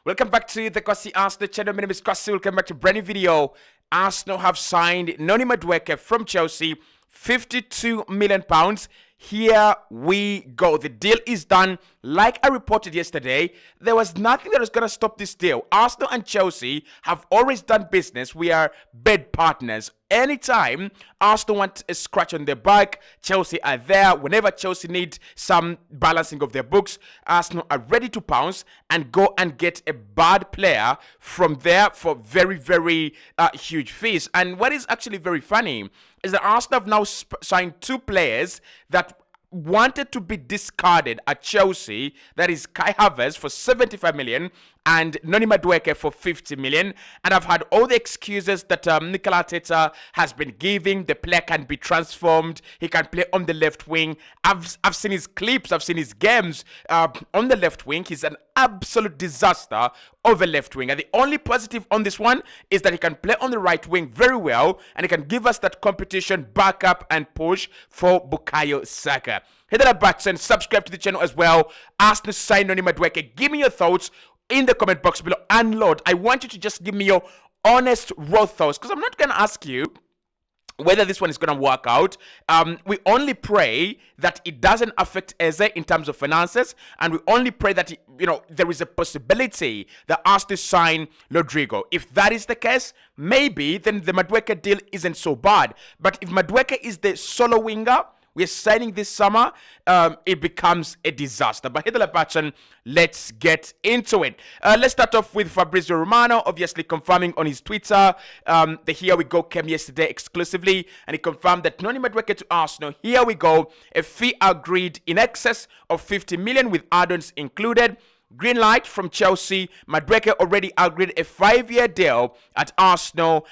Welcome back to the Cossy Arsenal channel. My name is Cossy. Welcome back to a brand new video. Arsenal have signed Noni Madueke from Chelsea, £52 million. Here we go. The deal is done. Like I reported yesterday, there was nothing that was going to stop this deal. Arsenal and Chelsea have always done business. We are bed partners. Anytime Arsenal want a scratch on their back, Chelsea are there. Whenever Chelsea need some balancing of their books, Arsenal are ready to pounce and go and get a bad player from there for very, very huge fees. And what is actually very funny is that Arsenal have now signed two players that wanted to be discarded at Chelsea. That is Kai Havertz for 75 million and Noni Madueke for 50 million. And I've had all the excuses that Mikel Arteta has been giving. The player can be transformed. He can play on the left wing. I've seen his clips. I've seen his games on the left wing. He's an absolute disaster over left wing. And the only positive on this one is that he can play on the right wing very well. And he can give us that competition, backup and push for Bukayo Saka. Hit that button, subscribe to the channel as well. Arsenal sign Noni Madueke. Give me your thoughts in the comment box below. And Lord, I want you to just give me your honest, raw thoughts, because I'm not going to ask you whether this one is going to work out. We only pray that it doesn't affect Eze in terms of finances, and we only pray that there is a possibility that Arsenal sign Rodrigo. If that is the case, maybe then the Madueke deal isn't so bad. But if Madueke is the solo winger we're signing this summer, it becomes a disaster. But hit the like button. Let's get into it. Let's start off with Fabrizio Romano, obviously confirming on his Twitter. The Here We Go came yesterday exclusively, and he confirmed that Noni Madueke to Arsenal. Here we go. A fee agreed in excess of 50 million with add-ons included. Green light from Chelsea. Madueke already agreed a 5-year deal at Arsenal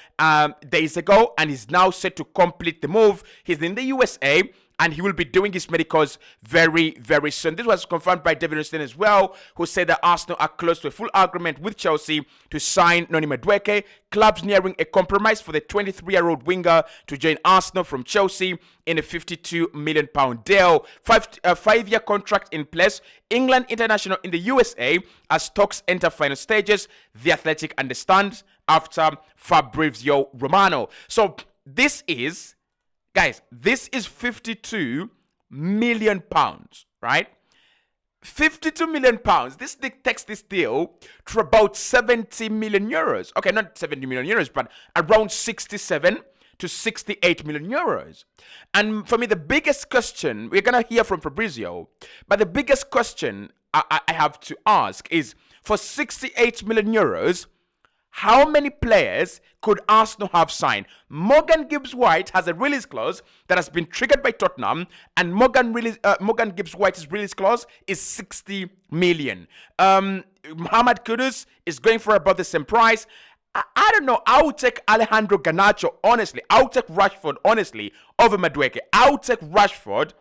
days ago, and is now set to complete the move. He's in the USA, and he will be doing his medicals very, very soon. This was confirmed by David Ornstein as well, who said that Arsenal are close to a full agreement with Chelsea to sign Noni Madueke. Clubs nearing a compromise for the 23-year-old winger to join Arsenal from Chelsea in a £52 million deal. A 5-year contract in place. England international in the USA as talks enter final stages. The Athletic understands after Fabrizio Romano. So this is, guys, this is £52 million, right? £52 million. This takes this deal to about 70 million euros. Okay, not 70 million euros, but around 67 to 68 million euros. And for me, the biggest question, we're going to hear from Fabrizio, but the biggest question I have to ask is, for 68 million euros, how many players could Arsenal have signed? Morgan Gibbs-White has a release clause that has been triggered by Tottenham, and Morgan Gibbs-White's release clause is 60 million. Mohamed Kudus is going for about the same price. I don't know. I would take Alejandro Garnacho, honestly. I would take Rashford, honestly, over Madueke. I would take Rashford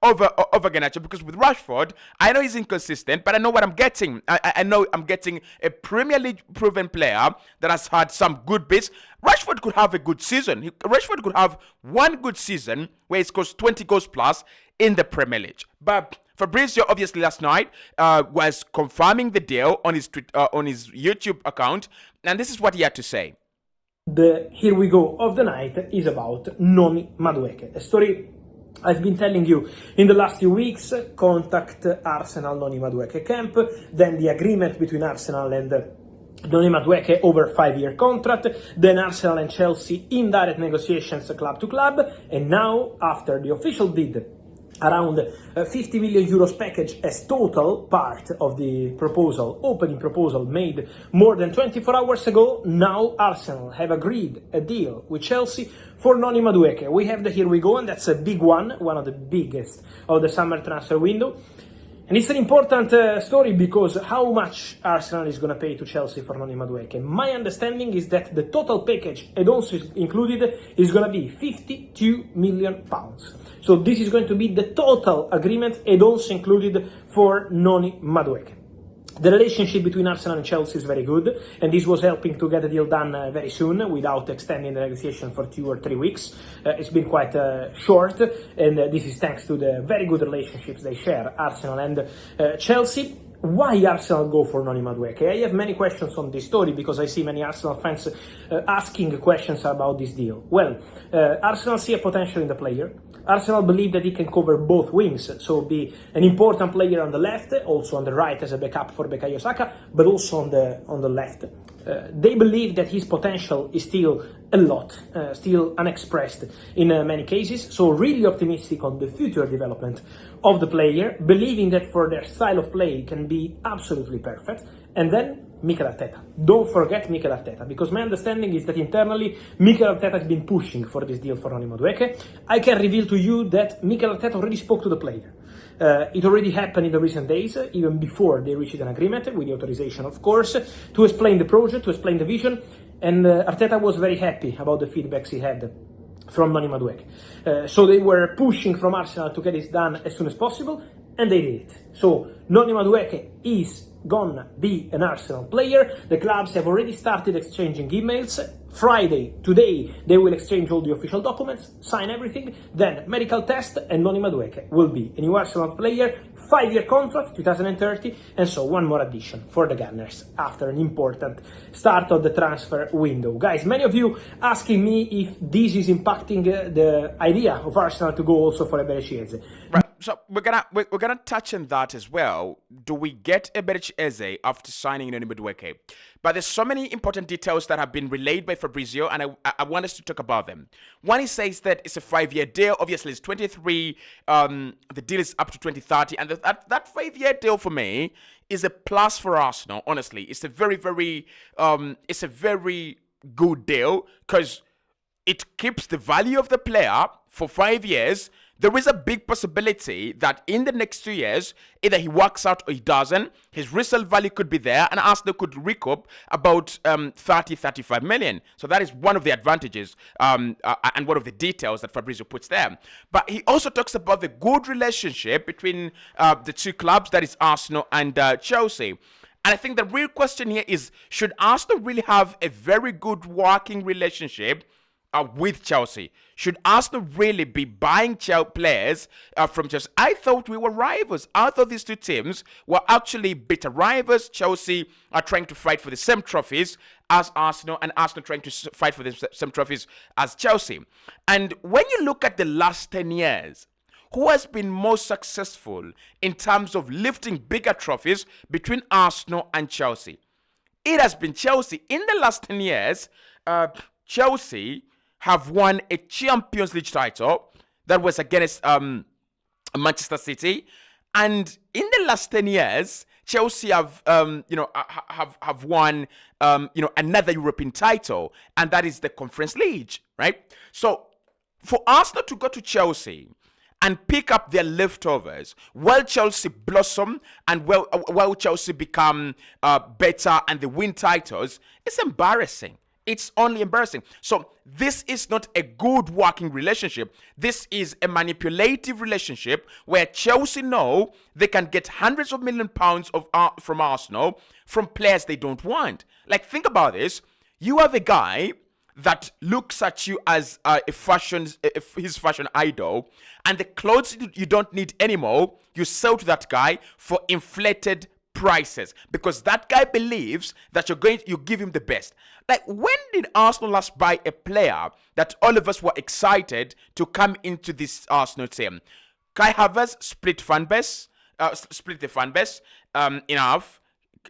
over Garnacho, because with Rashford, I know he's inconsistent, but I know what I'm getting. I know I'm getting a Premier League proven player that has had some good bits. Rashford could have a good season. Rashford could have one good season where he scores 20 goals plus in the Premier League. But Fabrizio, obviously, last night was confirming the deal on his YouTube account, and this is what he had to say. The Here We Go of the night is about Noni Madueke, a story I've been telling you in the last few weeks. Contact Arsenal Noni Madueke camp, then the agreement between Arsenal and Noni Madueke over 5-year contract, then Arsenal and Chelsea in direct negotiations club to club, and now after the official bid around 50 million euros package as total part of the opening proposal made more than 24 hours ago, now Arsenal have agreed a deal with Chelsea for Noni Madueke. We have the Here We Go, and that's a big one of the biggest of the summer transfer window. And it's an important story, because how much Arsenal is going to pay to Chelsea for Noni Madueke? My understanding is that the total package, and also included, is going to be £52 million. So this is going to be the total agreement, and also included, for Noni Madueke. The relationship between Arsenal and Chelsea is very good, and this was helping to get the deal done very soon without extending the negotiation for 2 or 3 weeks. It's been quite short, and this is thanks to the very good relationships they share, Arsenal and Chelsea. why Arsenal go for Noni Madueke? I have many questions on this story because I see many Arsenal fans asking questions about this deal. Well, Arsenal see a potential in the player. Arsenal believe that he can cover both wings, so be an important player on the left, also on the right as a backup for Bukayo Saka, but also on the left. They believe that his potential is still a lot, still unexpressed in many cases, so really optimistic on the future development of the player, believing that for their style of play can be absolutely perfect. And then Mikel Arteta. Don't forget Mikel Arteta, because my understanding is that internally Mikel Arteta has been pushing for this deal for Noni Madueke. I can reveal to you that Mikel Arteta already spoke to the player. It already happened in the recent days, even before they reached an agreement, with the authorization, of course, to explain the project, to explain the vision, and Arteta was very happy about the feedbacks he had from Noni Madueke. So they were pushing from Arsenal to get this done as soon as possible, and they did it. So Noni Madueke is gonna be an Arsenal player. The clubs have already started exchanging emails. Friday, today, they will exchange all the official documents, sign everything, then medical test, and Noni Madueke will be a new Arsenal player, 5-year contract, 2030, and so one more addition for the Gunners after an important start of the transfer window. Guys, many of you asking me if this is impacting the idea of Arsenal to go also for Eberechi Eze. Right. So we're gonna touch on that as well. Do we get Eberechi Eze after signing Noni Madueke? But there's so many important details that have been relayed by Fabrizio, and I want us to talk about them. One, he says that it's a 5-year deal. Obviously, it's 23. The deal is up to 2030, and that 5-year deal for me is a plus for Arsenal. Honestly, it's a very good deal because it keeps the value of the player for 5 years. There is a big possibility that in the next 2 years, either he works out or he doesn't. His resale value could be there, and Arsenal could recoup about 35 million. So that is one of the advantages and one of the details that Fabrizio puts there. But he also talks about the good relationship between the two clubs, that is Arsenal and Chelsea. And I think the real question here is, should Arsenal really have a very good working relationship with Chelsea? Should Arsenal really be buying players from Chelsea? I thought we were rivals. I thought these two teams were actually bitter rivals. Chelsea are trying to fight for the same trophies as Arsenal, and Arsenal trying to fight for the same trophies as Chelsea. And when you look at the last 10 years, who has been most successful in terms of lifting bigger trophies between Arsenal and Chelsea? It has been Chelsea. In the last 10 years, Chelsea have won a Champions League title that was against Manchester City, and in the last 10 years, Chelsea have won another European title, and that is the Conference League, right? So for Arsenal to go to Chelsea and pick up their leftovers while Chelsea blossom and while Chelsea become better and they win titles, it's embarrassing. It's only embarrassing. So this is not a good working relationship. This is a manipulative relationship where Chelsea know they can get hundreds of £millions from Arsenal from players they don't want. Like, think about this. You have a guy that looks at you as his fashion idol, and the clothes you don't need anymore, you sell to that guy for inflated prices because that guy believes that you give him the best. Like, when did Arsenal last buy a player that all of us were excited to come into this Arsenal team? Kai Havertz split the fan base in half.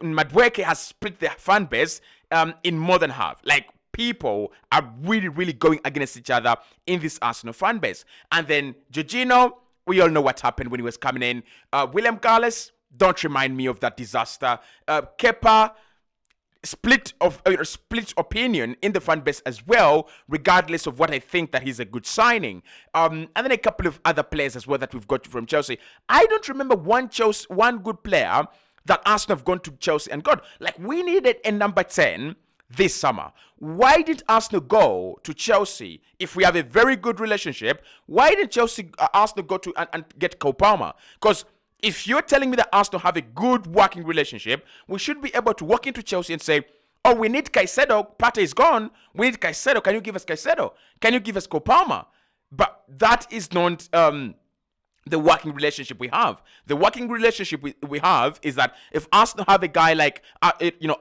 Madueke has split the fan base in more than half. Like, people are really going against each other in this Arsenal fan base. And then Jorginho, we all know what happened when he was coming in. William Gallas, don't remind me of that disaster. Kepa, split opinion in the fan base as well, regardless of what I think that he's a good signing. And then a couple of other players as well that we've got from Chelsea. I don't remember one good player that Arsenal have gone to Chelsea and got. Like, we needed a number 10 this summer. Why did Arsenal go to Chelsea if we have a very good relationship? Why did Arsenal go to and get Cole Palmer? Because if you're telling me that Arsenal have a good working relationship, we should be able to walk into Chelsea and say, oh, we need Caicedo. Partey is gone. We need Caicedo. Can you give us Caicedo? Can you give us Cole Palmer? But that is not the working relationship we have. The working relationship we have is that if Arsenal have a guy like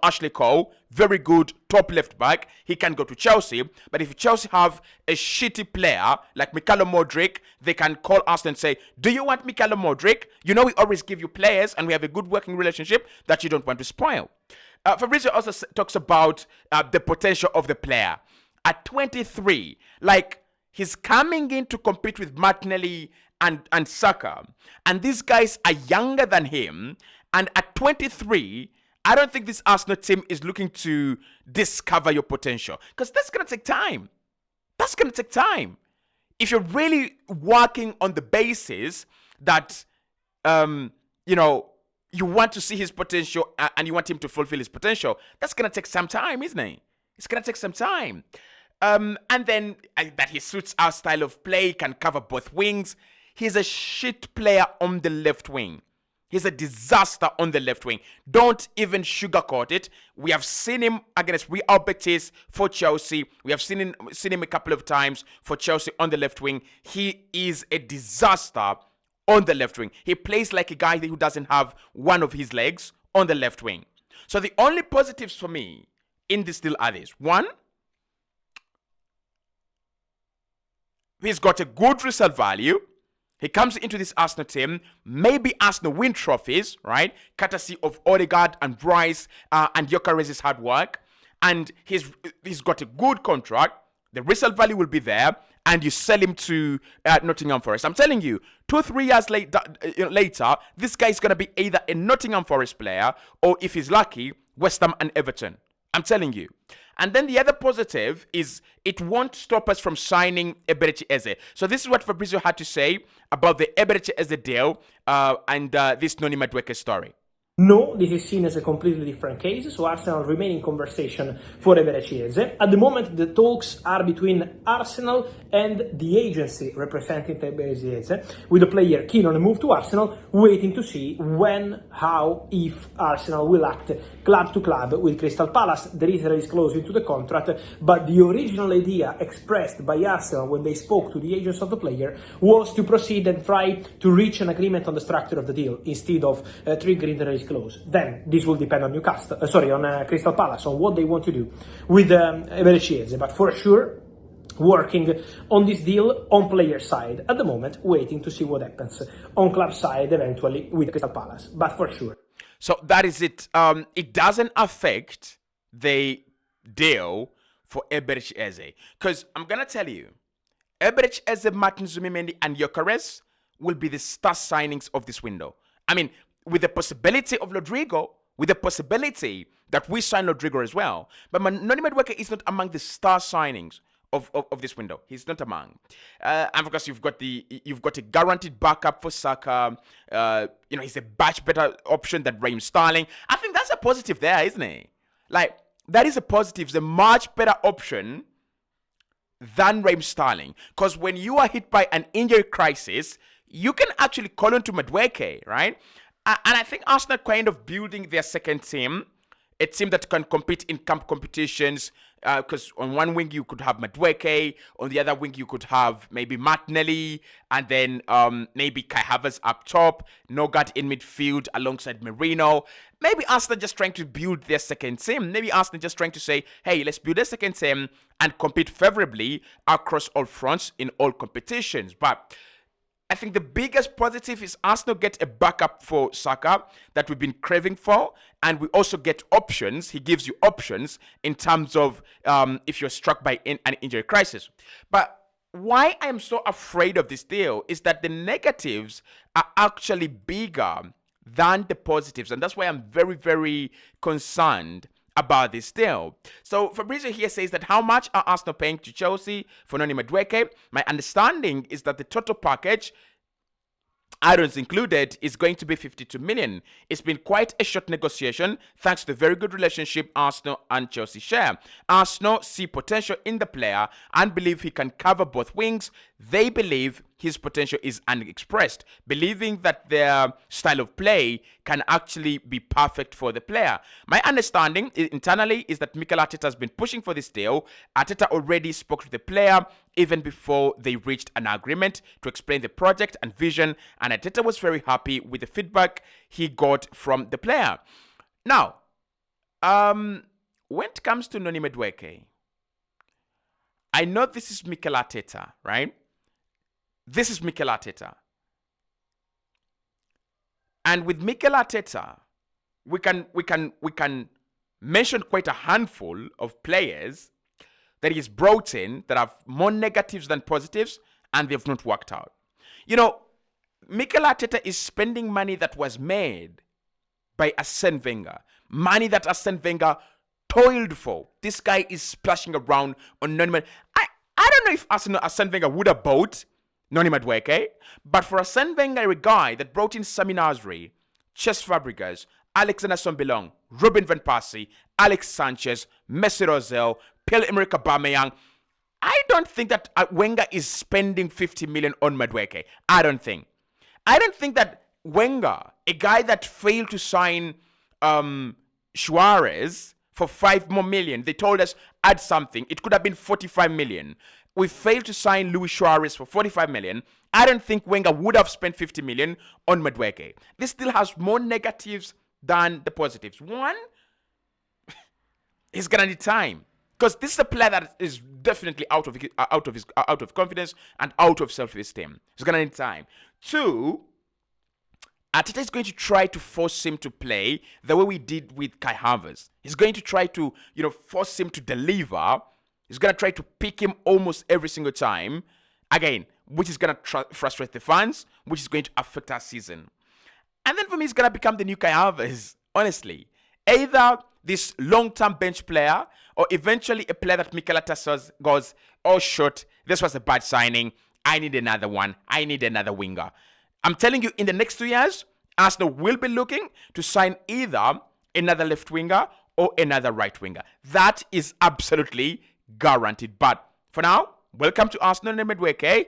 Ashley Cole, very good top left back, he can go to Chelsea. But if Chelsea have a shitty player like Mikhailo Modric, they can call Arsenal and say, do you want Mikhailo Modric? You know we always give you players and we have a good working relationship that you don't want to spoil. Fabrizio also talks about the potential of the player. At 23, like, he's coming in to compete with Martinelli and Saka. And these guys are younger than him. And at 23, I don't think this Arsenal team is looking to discover your potential. Because that's going to take time. That's going to take time. If you're really working on the basis that, you want to see his potential and you want him to fulfill his potential, that's going to take some time, isn't it? It's going to take some time. And then that he suits our style of play, can cover both wings. He's a shit player on the left wing. He's a disaster on the left wing. Don't even sugarcoat it. We have seen him against Real Betis for Chelsea. We have seen him a couple of times for Chelsea on the left wing. He is a disaster on the left wing. He plays like a guy who doesn't have one of his legs on the left wing. So the only positives for me in this deal are these. One, he's got a good resale value. He comes into this Arsenal team. Maybe Arsenal win trophies, right? Courtesy of Odegaard and Bryce and Gyokerez's hard work. And he's got a good contract. The resale value will be there. And you sell him to Nottingham Forest. I'm telling you, 2-3 years later, this guy is going to be either a Nottingham Forest player or, if he's lucky, West Ham and Everton. I'm telling you. And then the other positive is it won't stop us from signing Eberechi Eze. So this is what Fabrizio had to say about the Eberechi Eze deal and this Noni Madueke story. No, this is seen as a completely different case, so Arsenal remain in conversation for Gyokerez. At the moment, the talks are between Arsenal and the agency representing Gyokerez, with the player keen on a move to Arsenal, waiting to see when, how, if Arsenal will act club to club with Crystal Palace. There is a release clause into the contract, but the original idea expressed by Arsenal when they spoke to the agents of the player was to proceed and try to reach an agreement on the structure of the deal instead of triggering the release clause. Then this will depend on Crystal Palace, on what they want to do with Gyokerez, but for sure working on this deal on player side at the moment, waiting to see what happens on club side eventually with Crystal Palace, but for sure. So that is it. It doesn't affect the deal for Gyokerez, because I'm gonna tell you, Gyokerez, Martin Zubimendi, and Gyokerez will be the star signings of this window. I mean, with the possibility of Rodrigo, with the possibility that we sign Rodrigo as well. But Noni Madueke is not among the star signings of this window. He's not among. And of course, you've got a guaranteed backup for Saka. He's a much better option than Raheem Sterling. I think that's a positive there, isn't it? Like, that is a positive. It's a much better option than Raheem Sterling. Because when you are hit by an injury crisis, you can actually call on to Madueke, right? And I think Arsenal kind of building their second team, a team that can compete in camp competitions, because on one wing you could have Madueke, on the other wing you could have maybe Martinelli, and then maybe Kai Havertz up top, Nogard in midfield alongside Merino. Maybe Arsenal just trying to build their second team. Maybe Arsenal just trying to say, hey, let's build a second team and compete favorably across all fronts in all competitions. But I think the biggest positive is Arsenal get a backup for Saka that we've been craving for, and we also get options. He gives you options in terms of if you're struck by an injury crisis. But why I'm so afraid of this deal is that the negatives are actually bigger than the positives, and that's why I'm very, very concerned about this deal. So Fabrizio here says that how much are Arsenal paying to Chelsea for Noni Madueke? My understanding is that the total package, add-ons included, is going to be 52 million. It's been quite a short negotiation thanks to the very good relationship Arsenal and Chelsea share. Arsenal see potential in the player and believe he can cover both wings. They believe his potential is unexpressed, believing that their style of play can actually be perfect for the player. My understanding internally is that Mikel Arteta has been pushing for this deal. Arteta already spoke to the player even before they reached an agreement to explain the project and vision, and Arteta was very happy with the feedback he got from the player. Now, when it comes to Noni Madueke, I know this is Mikel Arteta, right? This is Mikel Arteta. And with Mikel Arteta, we can mention quite a handful of players that he's brought in that have more negatives than positives, and they've not worked out. You know, Mikel Arteta is spending money that was made by Arsene Wenger. Money that Arsene Wenger toiled for. This guy is splashing around on Noni Madueke. I don't know if Arsene Wenger would have bought Noni Madueke, but for Arsene Wenger, a guy that brought in Sami Nasri, Cesc Fabregas, Alexander Sombilong, Ruben Van Persie, Alex Sanchez, Mesut Ozil, Pierre-Emerick Aubameyang, I don't think that Wenger is spending 50 million on Madueke. I don't think that Wenger, a guy that failed to sign Suarez for 5 more million. They told us add something. It could have been 45 million. We failed to sign Luis Suarez for 45 million. I don't think Wenger would have spent 50 million on Madueke. This still has more negatives than the positives. One, he's gonna need time, because this is a player that is definitely out of confidence and out of self-esteem. He's gonna need time. Two, Arteta is going to try to force him to play the way we did with Kai Havertz. He's going to try to, force him to deliver. He's going to try to pick him almost every single time. Again, which is going to frustrate the fans, which is going to affect our season. And then for me, he's going to become the new Kai Havertz, honestly. Either this long-term bench player or eventually a player that Mikel Arteta goes, oh, shit, this was a bad signing. I need another one. I need another winger. I'm telling you, in the next 2 years, Arsenal will be looking to sign either another left winger or another right winger. That is absolutely guaranteed. But for now, welcome to Arsenal and Madueke.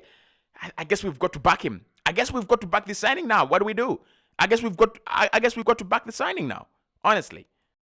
I guess we've got to back him. I guess we've got to back the signing now. What do we do? I guess we've got to back the signing now. Honestly.